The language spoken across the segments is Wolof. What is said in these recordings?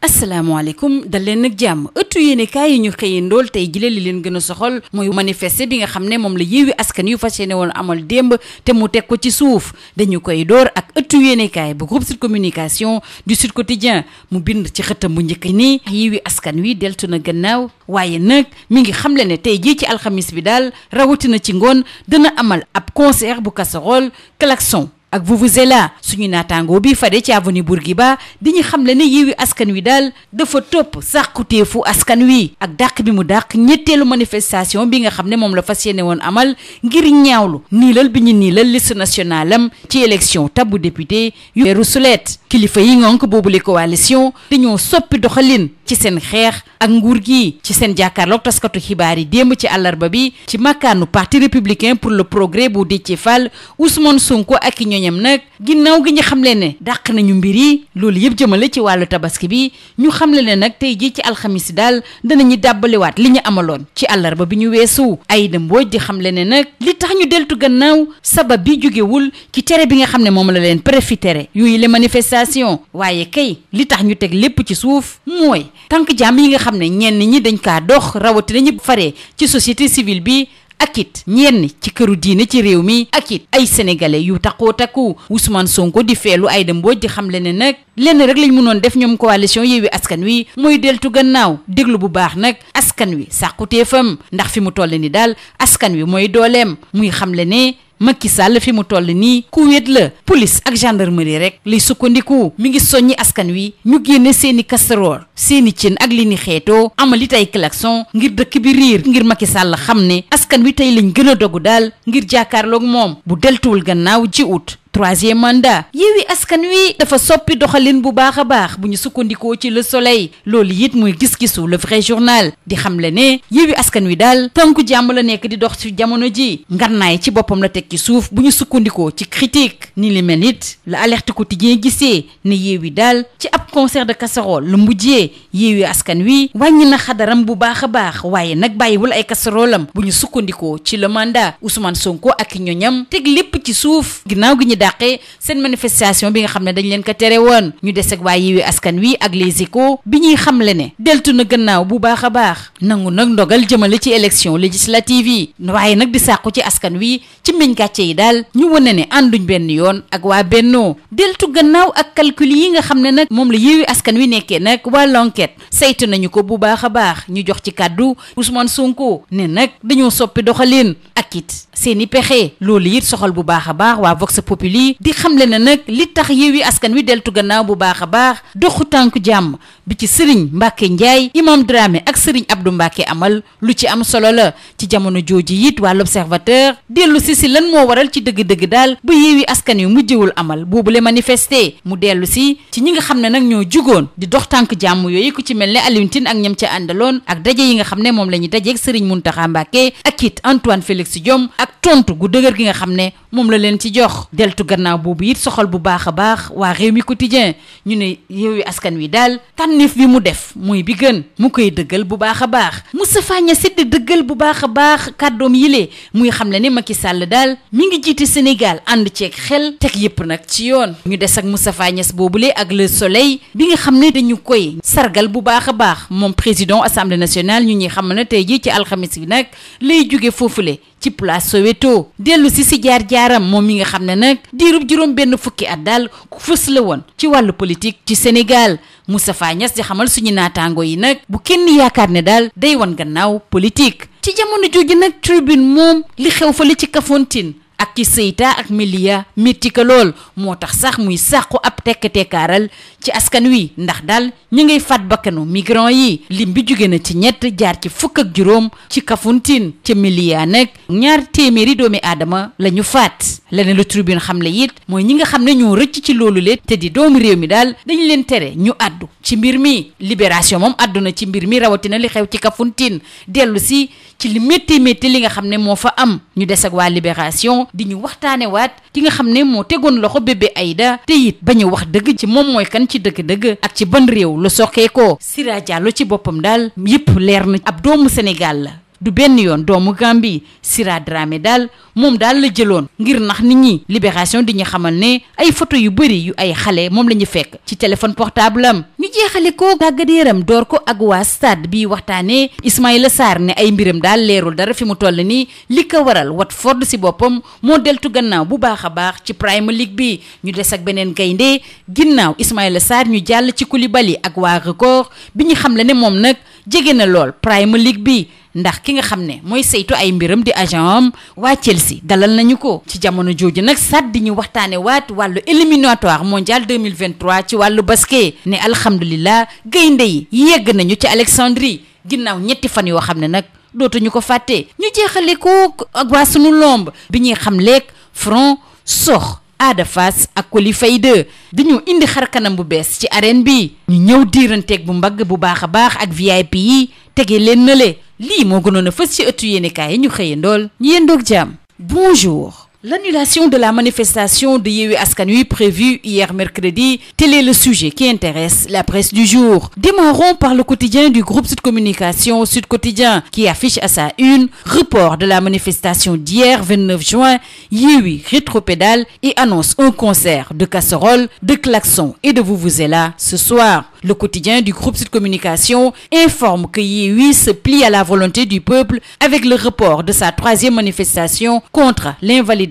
asalaamaaleykum dal leen nag jàmm ëttu yéenekaay yi ñu xëyee ndool tey jile li leen gën a soxal mooy manifester bi nga xam ne moom la Yewwi Askan Wi fas yéene woon amal démb te mu teg ko ci suuf dañu koy door ak ëttu yéenekaay bu groupe Sud Communication du Sud Quotidien mu bind ci xëtam bu njëkk ni Yewwi Askan Wi deltu na gannaaw waaye nag mi ngi xamle ne tey jii ci alxamis bi daal rawatina ci ngoon dana amal ab concert bu casserole klaxon ak vuvuzela suñu naataangoo bi fade ci avenue Bourguiba di ñu xam le ne Yewwi Askan Wi daal dafa topp sàkkuteefu askan wi ak dàq bi mu dàq ñetteelu manifestation bi nga xam ne moom la fas yéene woon amal ngir ñaawlu niilal bi ñu niilal liste nationale am ci élection tabbu député yu weeru sulet kilifa yi ngonk boobule coalition dañoo soppi doxalin ci seen xeex ak nguur gi ci seen jàkkaarloog taskatu xibaar yi démb ci àllarba bi ci makkaanu parti républicain pour le progrès bu Déthié Fall Ousmane Sonko ak ñoñam nag ginnaaw gi ñu xamle ne dàq nañu mbir yi loolu yëpp jëmale ci wàllu tabaski bi ñu xamle ne nag tey jii ci alxamis daal danañu dàbbaliwaat li ñu amaloon ci àllarba bi ñu weesu Aïda Mbodj di xamle ne nag li tax ñu deltu gannaaw sabab bi jógewul ci tere bi nga xam ne moom la leen préfet tere yooyu les manifestations waaye kay li tax ñu teg lépp ci suuf mooy tànk jàmm yi nga xam ne ñenn ñi dañ kaa dox rawatina ñi faree ci société civile bi ak it ñenn ci këru diine ci réew mi ak it ay sénégalais yu takkoo takku Ousmane Sonko di feelu Aïda Mbodj di xamle ne nag lenn rek lañ mënoon def ñoom coalition Yewwi Askan Wi mooy deltu gannaaw déglu bu baax nag askan wi sàkkuteefam ndax fi mu toll ni daal askan wi mooy dooleem muy xamle ne Macky Sall fi mu toll nii ku wéet la police ak gendarmerie rek lay sukkandiku mi ngi soññi askan wi ñu génne seeni casserole seeni cin ak li ni xeetoo amal it ay klaxon ngir dëkk bi riir ngir Macky Sall xam ne askan wi tey lañ gën a dogu daal ngir jàkkaarloog moom bu deltuwul gannaaw ci août troisième mandat Yewwi Askan Wi dafa soppi doxalin bu baax a baax bu ñu sukkandikoo ci Le Soleil loolu it muy gis-gisu Le Vrai Journal di xamle ne Yewwi Askan Wi daal tànku jàmm la nekk di dox ci jamono ji ngannaay ci boppam la teg ci suuf bu ñu sukkandikoo ci critique ni li mel it la Alerte Quotidien gisee ne Yewwi daal ci ab concert de casserole lu mujjee Yewwi Askan Wi wàññi na xadaram bu baax a baax waaye nag bàyyiwul ay casserole am bu ñu sukkandikoo ci Le Mandat Ousmane Sonko ak ñoñam teg lépp ci suuf ginnaaw gi ñu dàqee seen manifestation bi nga xam ne dañ leen ko tere woon ñu des ak waa Yewwi Askan Wi ak Les Échos bi ñuy xamle ne deltu na gannaaw bu baax a baax nangu nag ndogal jëmale ci élection législative yi waaye nag di sàqu ci askan wi ci mbiñ gàcce yi daal ñu wane ne ànduñ benn yoon ak waa Bennoo deltu gannaaw ak calcul yi nga xam ne nag moom la Yewwi Askan Wi nekkee nag waa l'enquête saytu nañu ko bu baax a baax ñu jox ci kàddu Ousmane Sonko ne nag dañoo soppi doxalin ak it seeni pexe loolu it soxal bu baax a baax waa Vox Populi di xamle ne nag li tax Yewwi Askan Wi deltu gannaaw bu baax a baax doxu tànk jàmm bi ci Serigne Mbacke Ndiaye Imam Dramé ak Serigne Abdou Mbacke amal lu ci am solo la ci jamono jooji it waa L'Observateur dellu si lan moo waral ci dëgg-dëgg daal ba Yewwi Askan Wi mujjewul amal boobule manifester mu dellu si ci ñi nga xam ne nag ñoo jugoon di dox tànk jàmm yooyu ku ci mel ne Alioune Tine ak ñam ca àndaloon ak daje yi nga xam ne moom la ñuy dajeeg Serigne Mountakha Mbacke ak it Antoine Félix Diome ak tontu gu dëgër gi nga xam ne moom la leen ci jox deltu gannaaw boobu it soxal bu baax a baax waa Rewmi Quotidien ñu ne Yewwi Askan Wi daal tànneef bi mu def muy bi gën mu koy dëggal bu baax a baax Moustapha Niasse di dëggal bu baax a baax kàddoom yile muy xam le ne Macky Sall daal mi ngi jiite Sénégal ànd ceeg xel teg yëpp nag ci yoon ñu des ak Moustapha Niasse boobule ak Le Soleil bi nga xam ne dañu koy sargal bu baax a baax moom président Assemblée nationale ñu ñuy xam ne tey jii ci alxamis bi nag lay jóge foofule ci place Soweto dellu si jaar-jaaram moom mi nga xam ne nag diirub juróom benn fukki at daal ku fës la woon ci wàllu politique ci Sénégal Moustapha Niasse di xamal suñu naataango yi nag bu kenn yaakaar ne daal day wan gannaaw politique ci jamono jooju nag Tribune moom li xew fa li ci Kafountine ak ci Seyta ak Melilla métti ka lool moo tax sax muy sàqu ab tekk-tekkaaral ci askan wi ndax daal ñu ngay faat bakkanu migrant yi lim bi jóge na ci ñett jaar ci fukk ak juróom ci Kafountine ca Melilla nag 200 doomi aadama la ñu faat leneen lu Tribune xam le it mooy ñi nga xam ne ñoo rëcc ci loolu le te di doomu réew mi daal dañu leen tere ñu àddu ci mbir mi Libération moom àdduna ci mbir mi rawatina li xew ci Kafountine dellu si ci li métti li nga xam ne moo fa am ñu des ak waa Libération di ñu waxtaane waat ki nga xam ne moo tegoon loxo bébé Aïda te it bañ a wax dëgg ci moom mooy kan ci dëgg-dëgg ak ci ban réew la soxee ko Sira Diallo ci boppam daal yëpp leer na ab doomu Sénégal la du benn yoon doomu Gambie Sira Dramé daal moom daal la jëloon ngir nax nit ñi. Libération di ñu xamal ne ay photo yu bëri yu ay xale moom la ñu fekk ci téléphone portable am. ñu jeexale ko tàggat yaram door ko ak waa stade bi waxtaanee Ismaïla Sarr ne ay mbiram daal leerul dara fi mu toll nii li ko waral Watford si boppam moo deltu gannaaw bu baax a baax ci Premier League bi. ñu des ak beneen gaynde ginnaaw Ismaïla Sarr ñu jàll ci Koulibaly ak waa Record bi ñu xam le ne moom nag jege na lool Premier League bi ndax ki nga xam ne mooy saytu ay mbiram di agent am waa Chelsea dalal nañu ko. ci jamono jooju nag sat di ñu waxtaane waat wàllu éliminatoire mondial 2023 ci wàllu basket ne alhamdulilah gaynde yi yegg nañu ci Alexandrie ginnaaw ñetti fan yoo xam ne nag dootuñu ko fàtte. ñu jeexale ko ak waa sunu lomb bi ñuy xam leeg front sox Ada Fass ak Coly Faye 2 dañu indi xar kanam bu bees ci arène bi ñu ñëw diiranteeg bu mbagg bu baax a baax ak VIP yi tege leen nële lii moo gënoon a fës ci ëttu yéenekaay yi ñu xëyandool ñu yendoog jàmm. Bonjour. L'annulation de la manifestation de Yewwi Askan Wi prévue hier mercredi, tel est le sujet qui intéresse la presse du jour. Démarrons par le quotidien du groupe Sud Communication, Sud Quotidien, qui affiche à sa une report de la manifestation d'hier 29 juin. Yewwi rétropédale et annonce un concert de casseroles, de klaxons et de vuvuzela ce soir. Le quotidien du groupe Sud Communication informe que Yewwi se plie à la volonté du peuple avec le report de sa 3e manifestation contre l'invalidation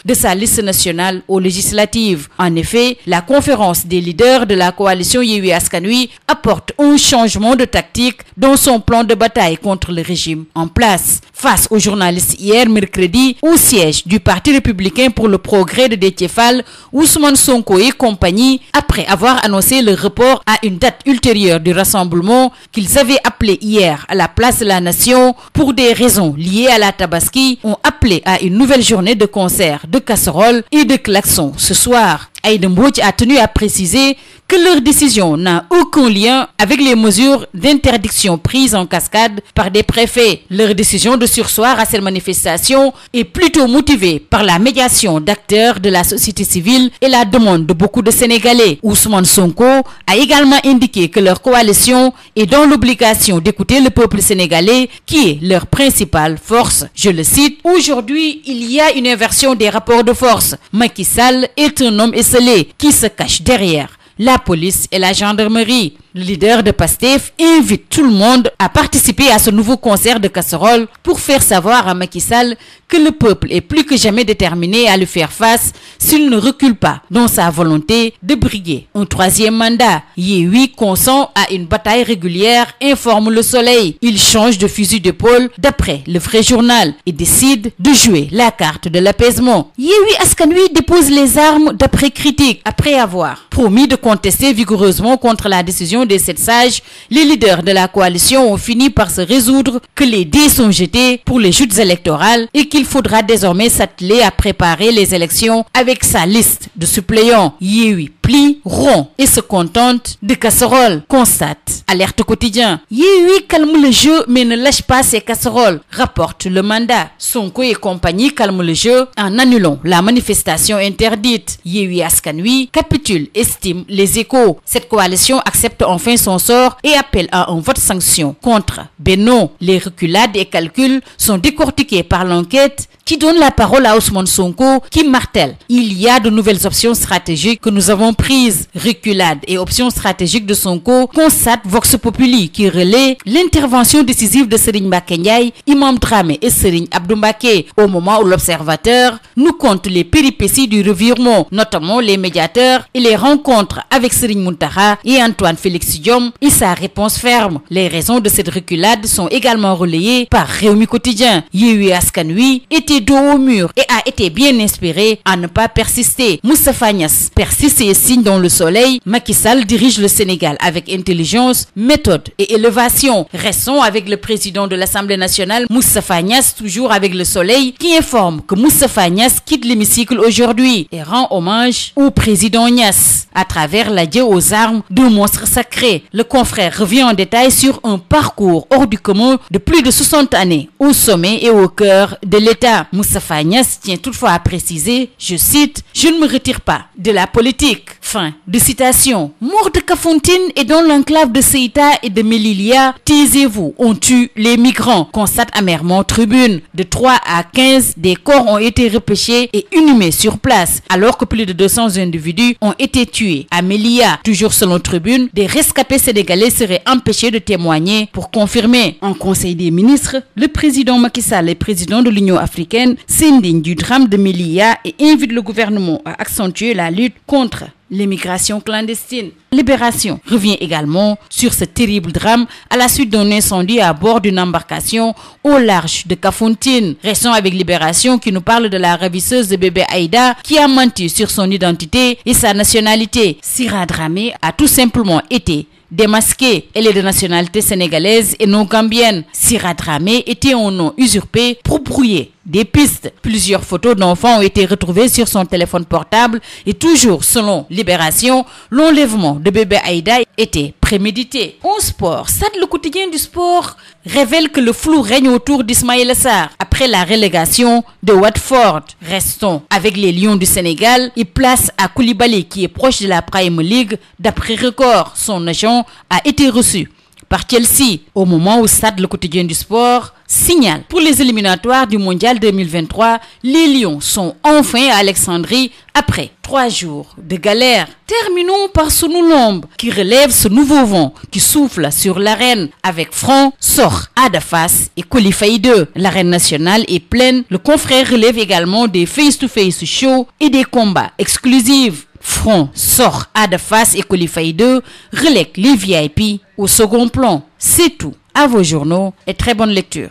de sa liste nationale aux législatives. En effet, la conférence des leaders de la coalition Yewwi Askan Wi apporte un changement de tactique dans son plan de bataille contre le régime en place. Face aux journalistes hier mercredi au siège du Parti républicain pour le progrès de Déthié Fall, Ousmane Sonko et compagnie, après avoir annoncé le report à une date ultérieure du rassemblement qu'ils avaient appelé hier à la place de la Nation pour des raisons liées à la Tabaski, ont appelé à une nouvelle journée de concert, de casseroles et de klaxons ce soir. Aïda Mbodj a tenu à préciser que leur décision n'a aucun lien avec les mesures d'interdiction prises en cascade par des préfets. Leur décision de surseoir à cette manifestation est plutôt motivée par la médiation d'acteurs de la société civile et la demande de beaucoup de Sénégalais. Ousmane Sonko a également indiqué que leur coalition est dans l'obligation d'écouter le peuple sénégalais qui est leur principale force. Je le cite, aujourd'hui, il y a une inversion des rapports de force. Macky Sall est un homme esseulé qui se cache derrière la police et la gendarmerie. Le leader de PASTEF invite tout le monde à participer à ce nouveau concert de casseroles pour faire savoir à Macky Sall que le peuple est plus que jamais déterminé à lui faire face s'il ne recule pas dans sa volonté de briguer un 3e mandat. Yewwi consent à une bataille régulière, informe Le Soleil. Il change de fusil d'épaule d'après Le Vrai Journal et décide de jouer la carte de l'apaisement. Yewwi Askan Wi dépose les armes d'après critique. Après avoir promis de contester vigoureusement contre la décision des 7 sages, les leaders de la coalition ont fini par se résoudre que les dés sont jetés pour les joutes électorales et qu'il faudra désormais s'atteler à préparer les élections avec sa liste de suppléants. Yewwi plie rond et se contente de casseroles, constate Alerte Quotidien. Yewwi calme le jeu mais ne lâche pas ses casseroles, rapporte Le Mandat. Sonko et compagnie calment le jeu en annulant la manifestation interdite. Yewwi Askan Wi capitule, estime Les Échos. Cette coalition accepte enfin son sort et appelle à un vote sanction contre Benno. Les reculades et calculs sont décortiqués par l'enquête qui donne la parole à Ousmane Sonko qui martèle: il y a de nouvelles options stratégiques que nous avons prises. Reculades et options stratégiques de Sonko, constate Vox Populi qui relaie l'intervention décisive de Serigne Mbacké Ndiaye, Imam Dramé et Serigne Abdou Mbacké au moment où l'Observateur nous conte les péripéties du revirement, notamment les médiateurs et les rencontres avec Serigne Mountakha et Antoine Félix Diome et sa réponse ferme. Les raisons de cette reculade sont également relayées par Rewmi Quotidien. Yewwi Askan Wi était dos au mur et a été bien inspiré à ne pas persister. Moustapha Niasse persiste et signe dans Le Soleil. Macky Sall dirige le Sénégal avec intelligence, méthode et élévation. Restons avec le président de l'Assemblée nationale, Moustapha Niasse, toujours avec Le Soleil, qui informe que Moustapha Niasse quitte l'hémicycle aujourd'hui et rend hommage au président Niasse à travers l'adieu aux armes d'un monstre sacré. Le confrère revient en détail sur un parcours hors du commun de plus de 60 années au sommet et au cœur de l'État. Moustapha Niasse tient toutefois à préciser, je cite, « Je ne me retire pas de la politique ». Fin de citation. Mort de Kafountine et dans l'enclave de Ceuta et de Melilla, taisez-vous, on tue les migrants, constate amèrement Tribune. De 3 à 15, des corps ont été repêchés et inhumés sur place, alors que plus de 200 individus ont été tués. À Melilla, toujours selon Tribune, des rescapés sénégalais seraient empêchés de témoigner pour confirmer. En Conseil des ministres, le président Macky Sall et président de l'Union africaine s'indignent du drame de Melilla et invitent le gouvernement à accentuer la lutte contre l'immigration clandestine. Libération revient également sur ce terrible drame à la suite d'un incendie à bord d'une embarcation au large de Kafountine. Restons avec Libération qui nous parle de la ravisseuse de bébé Aïda qui a menti sur son identité et sa nationalité. Sira Dramé a tout simplement été démasquée. Elle est de nationalité sénégalaise et non gambienne. Sira Dramé était un nom usurpé pour brouiller des pistes. Plusieurs photos d'enfants ont été retrouvées sur son téléphone portable et toujours selon Libération, l'enlèvement de bébé Aïda était prémédité. En sport, Stades le quotidien du sport révèle que le flou règne autour d'Ismaïla Sarr après la relégation de Watford. Restons avec les Lions du Sénégal et place à Koulibaly qui est proche de la Premier League. D'après Record, son agent a été reçu par Chelsea au moment où Stades le quotidien du sport signale. Pour les éliminatoires du Mondial 2023, les Lions sont enfin à Alexandrie après 3 jours de galère. Terminons par Sunu Lamb qui relève ce nouveau vent qui souffle sur l'arène avec Franc, Sokh, Ada Fass et Coly Faye 2. L'arène nationale est pleine. Le confrère relève également des face-to-face shows et des combats exclusifs. Franc, Sokh, Ada Fass et Coly Faye 2 relèguent les VIP au second plan. C'est tout. À vos journaux et très bonne lecture.